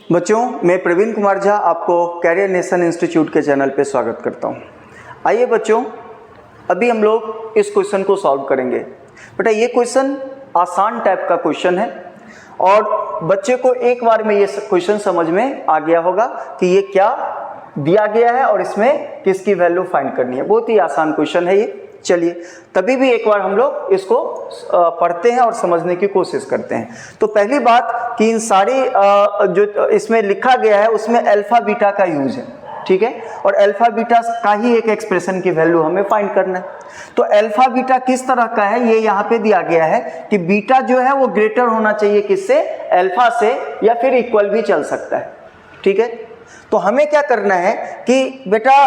बच्चों, मैं प्रवीण कुमार झा आपको कैरियर नेशन इंस्टीट्यूट के चैनल पे स्वागत करता हूँ। आइए बच्चों, अभी हम लोग इस क्वेश्चन को सॉल्व करेंगे। बेटा ये क्वेश्चन आसान टाइप का क्वेश्चन है और बच्चे को एक बार में ये क्वेश्चन समझ में आ गया होगा कि ये क्या दिया गया है और इसमें किसकी वैल्यू फाइंड करनी है। बहुत ही आसान क्वेश्चन है ये। चलिए तभी भी एक बार हम लोग इसको पढ़ते हैं और समझने की कोशिश करते हैं। तो पहली बात कि इन सारी जो इसमें लिखा गया है उसमें अल्फा बीटा का यूज है, ठीक है, और अल्फा बीटा का ही एक एक्सप्रेशन की वैल्यू हमें फाइंड करना है। तो अल्फा बीटा किस तरह का है ये यहाँ पे दिया गया है कि बीटा जो है वो ग्रेटर होना चाहिए किससे, अल्फा से, या फिर इक्वल भी चल सकता है, ठीक है। तो हमें क्या करना है कि बेटा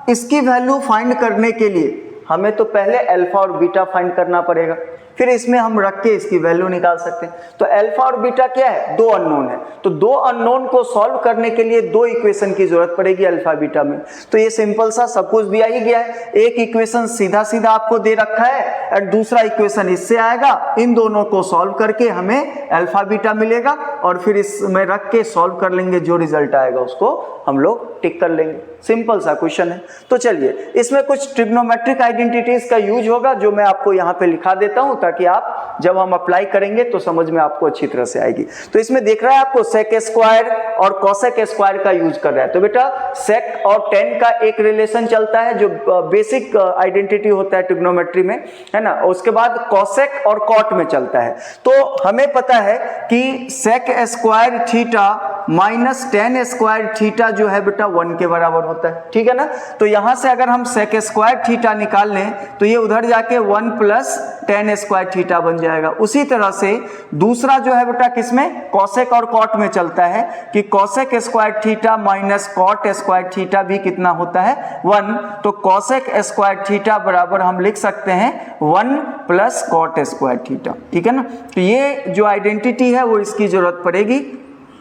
इसकी वैल्यू फाइंड करने के लिए हमें तो पहले अल्फा और बीटा फाइंड करना पड़ेगा, फिर इसमें हम रख के इसकी वैल्यू निकाल सकते हैं। तो अल्फा और बीटा क्या है, दो अननोन है। तो दो अननोन को सॉल्व करने के लिए दो इक्वेशन की जरूरत पड़ेगी अल्फा बीटा में। तो ये सिंपल सा सब कुछ दिया ही गया है। एक इक्वेशन सीधा सीधा आपको दे रखा है और दूसरा इक्वेशन इससे आएगा। इन दोनों को सॉल्व करके हमें अल्फा बीटा मिलेगा और फिर इसमें रख के सॉल्व कर लेंगे, जो रिजल्ट आएगा उसको हम लोग टिक कर लेंगे। सिंपल सा क्वेश्चन है। तो चलिए इसमें कुछ ट्रिग्नोमेट्रिक आइडेंटिटीज का यूज होगा जो मैं आपको यहाँ पे लिखा देता हूँ, ताकि आप जब हम अप्लाई करेंगे तो समझ में आपको अच्छी तरह से आएगी। तो इसमें देख रहा है आपको सेक स्क्वायर और कॉसेक स्क्वायर का यूज कर रहा है। तो बेटा सेक और टेन का एक रिलेशन चलता है जो बेसिक आइडेंटिटी होता है ट्रिग्नोमेट्री में, है ना। उसके बाद कॉसेक और कॉट में चलता है। तो हमें पता है कि sec square theta minus tan square theta जो है बेटा 1 के बराबर होता है, ठीक है ना। तो यहां से अगर हम सेक स्क्वायर थीटा निकाल लें तो ये उधर जाके 1 प्लस टेन स्क्वायर थीटा बन जाएगा। उसी तरह से दूसरा जो है बेटा किसमें, कॉसेक और कॉट में चलता है कि cosec square theta minus cot square theta भी कितना होता है, 1। तो कॉसेक स्क्वायर थीटा बराबर हम लिख सकते हैं 1 प्लस कॉट स्क्वायर थीटा, ठीक है ना। तो ये जो आइडेंटिटी है वो इसकी जरूरत पड़ेगी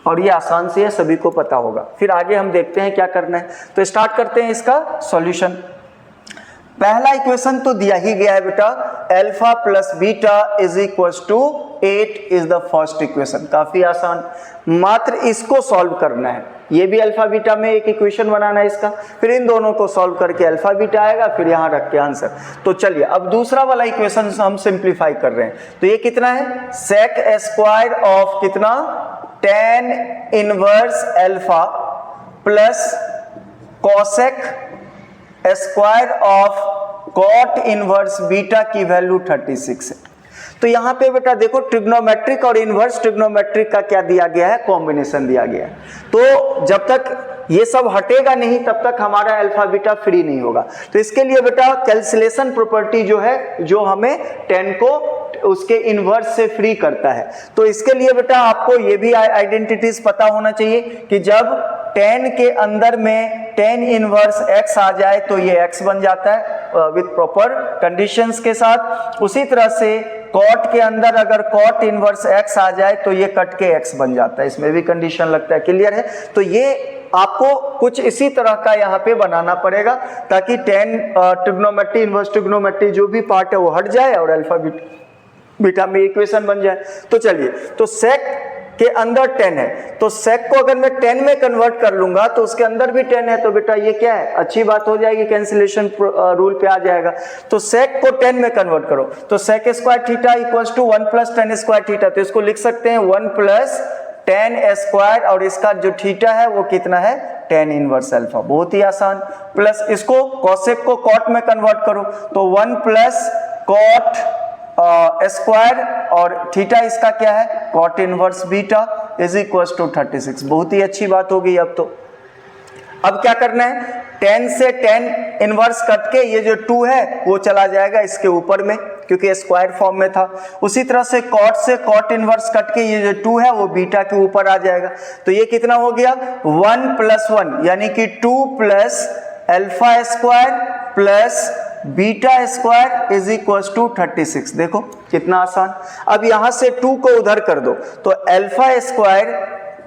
और ये आसान से है, सभी को पता होगा। फिर आगे हम देखते हैं क्या करना है। तो स्टार्ट करते हैं इसका सॉल्यूशन। पहला इक्वेशन तो दिया ही गया है बेटा, alpha plus beta is equal to 8 is the first equation. काफी आसान, मात्र इसको सॉल्व करना है। ये भी अल्फा बीटा में एक इक्वेशन बनाना है इसका, फिर इन दोनों को सॉल्व करके अल्फा बीटा आएगा, फिर यहाँ रख के आंसर। तो चलिए अब दूसरा वाला इक्वेशन हम सिंप्लीफाई कर रहे हैं। तो ये कितना है, सेक स्क्वायर ऑफ कितना, tan inverse alpha plus cosec square of cot inverse beta की वैल्यू 36 है। तो यहाँ पे बेटा देखो ट्रिग्नोमेट्रिक और इनवर्स ट्रिग्नोमेट्रिक का क्या दिया गया है, कॉम्बिनेशन दिया गया है। तो जब तक ये सब हटेगा नहीं तब तक हमारा अल्फा बीटा फ्री नहीं होगा। तो इसके लिए बेटा कैंसिलेशन प्रॉपर्टी जो है, जो हमें 10 को उसके इनवर्स से फ्री करता है। तो इसके लिए बेटा आपको ये भी आइडेंटिटीज पता होना चाहिए कि जब 10 के अंदर में 10 इनवर्स x आ जाए तो ये x बन जाता है विद प्रॉपर कंडीशंस के साथ। उसी तरह से कॉट के अंदर अगर कॉट इनवर्स x आ जाए तो ये कट के x बन जाता है, इसमें भी कंडीशन लगता है। क्लियर है। तो ये आपको कुछ इसी तरह का यहाँ पे बनाना पड़ेगा ताकि 10 ट्रिग्नोमेट्री इनवर्स ट्रिग्नोमेट्री जो भी पार्ट है वो हट जाए और अल्फा बीटा में इक्वेशन बन जाए। तो चलिए, तो सेक के अंदर 10 है, तो सेक को अगर मैं 10 में कन्वर्ट कर लूंगा तो उसके अंदर भी 10 है, तो बेटा ये क्या है, अच्छी बात हो जाएगी, कैंसिलेशन रूल पे आ जाएगा। तो सेक को 10 में कन्वर्ट करो, तो sec square theta equals to 1 plus tan square theta. तो इसको लिख सकते हैं 1 प्लस टेन स्क्वायर और इसका जो थीटा है वो कितना है, टेन इनवर्स अल्फा। बहुत ही आसान। प्लस इसको कॉसेक को कॉट में कन्वर्ट करो तो 1 प्लस कॉट स्क्वायर और थीटा इसका क्या है, cot inverse beta is equal to 36। बहुत ही अच्छी बात हो गई। अब क्या करना है, 10 से 10 इनवर्स कट के ये जो 2 है वो चला जाएगा इसके ऊपर में, क्योंकि स्क्वायर फॉर्म में था। उसी तरह से कॉट इनवर्स कट के ये जो 2 है वो बीटा के ऊपर आ जाएगा। तो ये कितना हो गया, 1 प्लस 1 यानी कि 2 plus alpha square plus beta square is equal to 36। देखो कितना आसान। अब यहां से 2 को उधर कर दो तो alpha square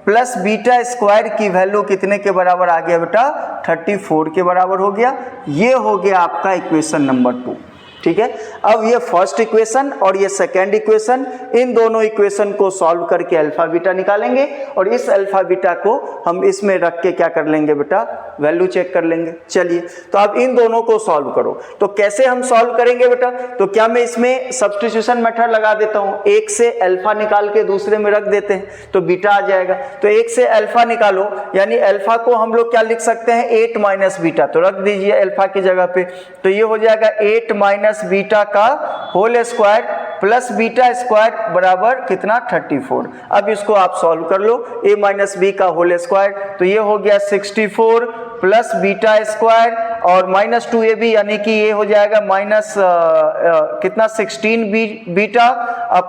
plus beta square की वैल्यू कितने के बराबर आ गया बेटा, 34 के बराबर हो गया। ये हो गया आपका इक्वेशन नंबर 2। ठीक है। अब ये फर्स्ट इक्वेशन और ये सेकेंड इक्वेशन, इन दोनों इक्वेशन को सॉल्व करके अल्फा बीटा निकालेंगे और इस अल्फा बीटा को हम इसमें रख के क्या कर लेंगे बेटा, वैल्यू चेक कर लेंगे। चलिए तो अब इन दोनों को सॉल्व करो। तो कैसे हम सॉल्व करेंगे बेटा, तो क्या मैं इसमें सब्स्टिट्यूशन मेथड लगा देता हूं, एक से अल्फा निकाल के दूसरे में रख देते हैं तो बीटा आ जाएगा। तो एक से अल्फा निकालो, यानी अल्फा को हम लोग क्या लिख सकते हैं, 8 माइनस बीटा, तो रख दीजिए अल्फा की जगह पे। तो ये हो जाएगा 8 माइनस बीटा का whole square plus beta square बराबर कितना, 34। अब इसको आप सॉल्व कर लो, a माइनस बी का होल स्क्वायर, तो ये हो गया 64 प्लस बीटा स्क्वायर और माइनस 2ab, यानी कि ये हो जाएगा माइनस कितना 16 beta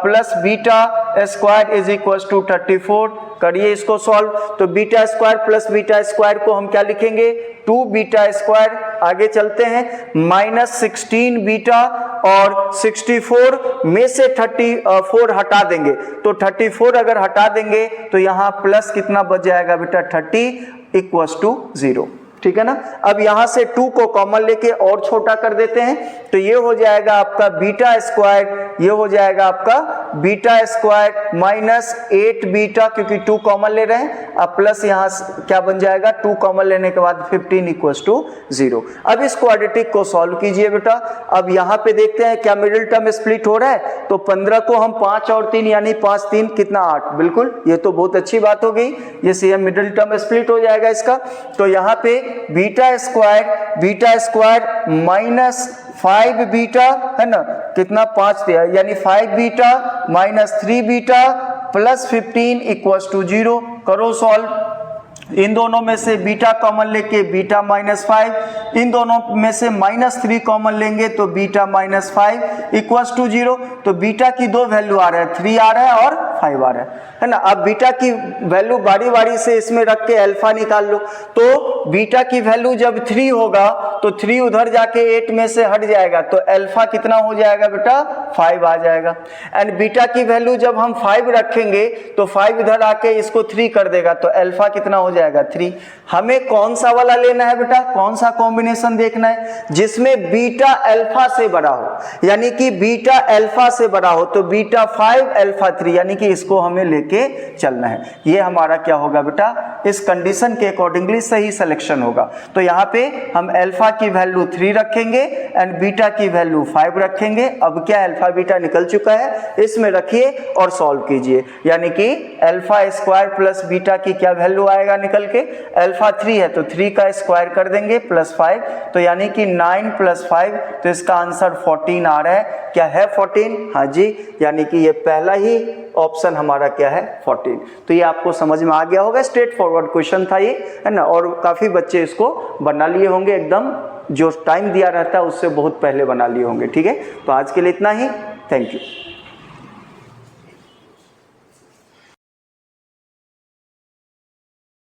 plus beta square is equal to 34। करिए इसको सॉल्व। तो beta square plus beta square को हम क्या लिखेंगे, 2 बीटा स्क्वायर। आगे चलते हैं, माइनस 16 बीटा और 64 में से 34 हटा देंगे, तो 34 अगर हटा देंगे तो यहाँ प्लस कितना बच जाएगा बेटा, 30 इक्वल्स टू 0। ठीक है ना। अब यहां से 2 को कॉमन लेके और छोटा कर देते हैं, तो ये हो जाएगा आपका बीटा स्क्वायर, ये हो जाएगा आपका बीटा स्क्वायर माइनस 8 बीटा, क्योंकि 2 कॉमन ले रहे हैं। अब प्लस यहां क्या बन जाएगा, 2 कॉमन लेने के बाद 15 इक्वल्स टू 0। अब इस क्वाड्रेटिक को सॉल्व कीजिए बेटा। अब यहां पे देखते हैं क्या मिडिल टर्म स्प्लिट हो रहा है, तो 15 को हम 5 और 3 यानी 5 3 कितना 8, बिल्कुल, ये तो बहुत अच्छी बात हो गई, ये सेम मिडिल टर्म स्प्लिट हो जाएगा इसका। तो यहाँ पे बीटा स्क्वायर माइनस 5 बीटा है ना, कितना 5 दिया, यानी 5 beta minus 3 beta plus 15 equals to 0। करो सॉल्व। इन दोनों में से बीटा कॉमन लेके बीटा माइनस 5, इन दोनों में से माइनस 3 कॉमन लेंगे तो बीटा माइनस 5 इक्वल्स टू 0। तो बीटा की 2 वैल्यू आ रहा है, 3 आ रहा है और 5 आ रहा है ना। अब बीटा की वैल्यू बारी बारी से इसमें रख के अल्फा निकाल लो। तो बीटा की वैल्यू जब 3 होगा तो 3 उधर जाके 8 में से हट जाएगा, तो अल्फा कितना हो जाएगा बेटा, 5 आ जाएगा। एंड बीटा की वैल्यू जब हम 5 रखेंगे तो 5 इधर आके इसको 3 कर देगा, तो अल्फा कितना हो जाएगा, 3। हमें कौन सा वाला लेना है बेटा, कौन सा कॉम्बिनेशन देखना है, जिसमें बीटा अल्फा से बड़ा हो, यानी कि बीटा अल्फा से बड़ा हो। तो बीटा 5 अल्फा 3, यानी कि इसको हमें लेके चलना है। ये हमारा क्या होगा बेटा, इस कंडीशन के अकॉर्डिंगली सही सिलेक्शन होगा। तो यहाँ पे हम अल्फा की वैल्यू 3 रखेंगे एंड बीटा की वैल्यू 5 रखेंगे। अब क्या अल्फा बीटा निकल चुका है, इसमें रखिए और सॉल्व कीजिए, यानी कि अल्फा स्क्वायर प्लस बीटा की क्या वैल्यू आएगा निकल के, अल्फा 3 है तो 3 का स्क्वायर कर देंगे प्लस 5, तो यानी कि 9 प्लस 5, तो इसका आंसर 14 आ रहा है। क्या है 14? हाँ जी, यानी कि ये पहला ही ऑप्शन हमारा क्या है, 14। तो ये आपको समझ में आ गया होगा, स्ट्रेट फॉरवर्ड क्वेश्चन था ये, है ना, और काफी बच्चे इसको बना लिए होंगे, एकदम जो टाइम दिया रहता है उससे बहुत पहले बना लिए होंगे। ठीक है, तो आज के लिए इतना ही, थैंक यू।